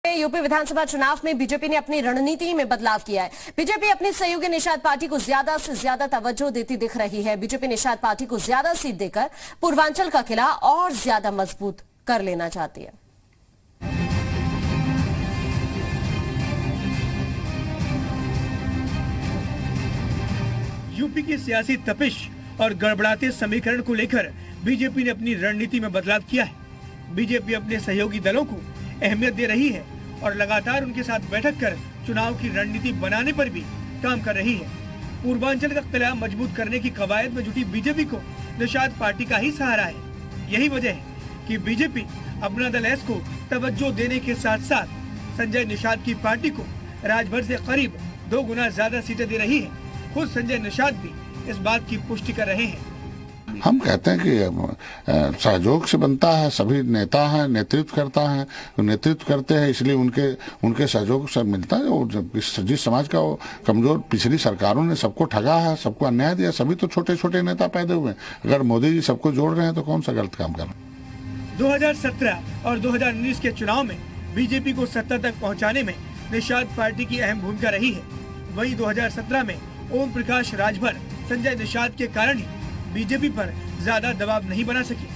UP विधानसभा चुनाव में BJP ने अपनी रणनीति में बदलाव किया है। बीजेपी अपनी सहयोगी निषाद पार्टी को ज्यादा से ज्यादा तवज्जो देती दिख रही है। बीजेपी निषाद पार्टी को ज्यादा सीट देकर पूर्वांचल का किला और ज्यादा मजबूत कर लेना चाहती है। यूपी की सियासी तपिश और गड़बड़ाते समीकरण को लेकर बीजेपी ने अपनी रणनीति में बदलाव किया है। बीजेपी अपने सहयोगी दलों को अहमियत दे रही है और लगातार उनके साथ बैठक कर चुनाव की रणनीति बनाने पर भी काम कर रही है। पूर्वांचल का किला मजबूत करने की कवायद में जुटी बीजेपी को निषाद पार्टी का ही सहारा है। यही वजह है कि बीजेपी अपना दल एस को तवज्जो देने के साथ साथ संजय निषाद की पार्टी को राजभर से करीब 2 गुना ज्यादा सीटें दे रही है। खुद संजय निषाद भी इस बात की पुष्टि कर रहे हैं। हम कहते हैं कि सहयोग से बनता है। सभी नेता हैं, नेतृत्व करता है, नेतृत्व करते हैं, इसलिए उनके सहयोग से मिलता है। और जिस समाज का कमजोर पिछली सरकारों ने सबको ठगा है, सबको अन्याय दिया, सभी तो छोटे छोटे नेता पैदा हुए। अगर मोदी जी सबको जोड़ रहे हैं तो कौन सा गलत काम कर रहे हैं। 2017 और 2019 के चुनाव में बीजेपी को सत्ता तक पहुंचाने में निषाद पार्टी की अहम भूमिका रही है। वहीं 2017 में ओम प्रकाश राजभर संजय निषाद के कारण ही बीजेपी पर ज्यादा दबाव नहीं बना सकी।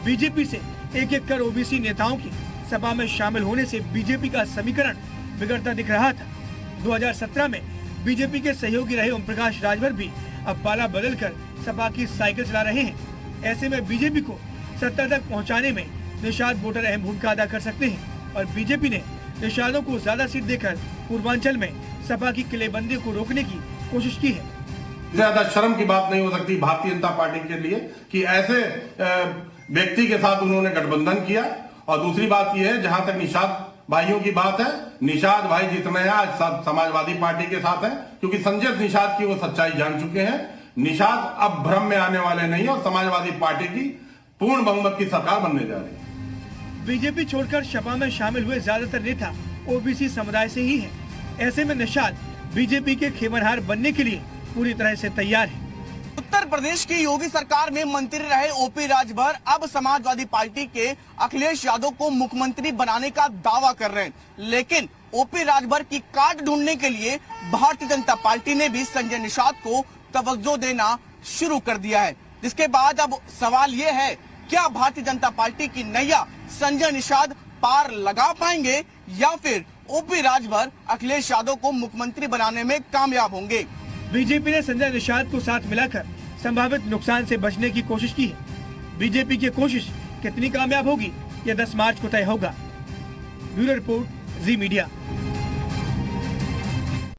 बीजेपी से एक कर ओबीसी नेताओं की सपा में शामिल होने से बीजेपी का समीकरण बिगड़ता दिख रहा था। 2017 में बीजेपी के सहयोगी रहे ओम प्रकाश राजभर भी अब पाला बदलकर सपा की साइकिल चला रहे हैं। ऐसे में बीजेपी को सत्ता तक पहुंचाने में निषाद वोटर अहम भूमिका अदा कर सकते हैं और बीजेपी ने निषादों को ज्यादा सीट देकर पूर्वांचल में सपा की किलेबंदी को रोकने की कोशिश की है। ज्यादा शर्म की बात नहीं हो सकती भारतीय जनता पार्टी के लिए कि ऐसे व्यक्ति के साथ उन्होंने गठबंधन किया। और दूसरी बात यह है, जहां तक निषाद भाइयों की बात है, निषाद भाई जितने हैं आज समाजवादी पार्टी के साथ हैं, क्योंकि संजय निषाद की वो सच्चाई जान चुके हैं। निषाद अब भ्रम में आने वाले नहीं और समाजवादी पार्टी की पूर्ण बहुमत की सरकार बनने जा रही है। बीजेपी छोड़कर सपा में शामिल हुए ज्यादातर नेता ओबीसी समुदाय से ही है। ऐसे में निषाद बीजेपी के खेमरहार बनने के लिए पूरी तरह से तैयार है। उत्तर प्रदेश की योगी सरकार में मंत्री रहे ओपी राजभर अब समाजवादी पार्टी के अखिलेश यादव को मुख्यमंत्री बनाने का दावा कर रहे हैं, लेकिन ओपी राजभर की काट ढूंढने के लिए भारतीय जनता पार्टी ने भी संजय निषाद को तवज्जो देना शुरू कर दिया है। जिसके बाद अब सवाल ये है, क्या भारतीय जनता पार्टी की नैया संजय निषाद पार लगा पाएंगे या फिर ओपी राजभर अखिलेश यादव को मुख्यमंत्री बनाने में कामयाब होंगे। बीजेपी ने संजय निषाद को साथ मिलाकर संभावित नुकसान से बचने की कोशिश की है। बीजेपी की कोशिश कितनी कामयाब होगी, यह 10 मार्च को तय होगा। ब्यूरो रिपोर्ट, जी मीडिया।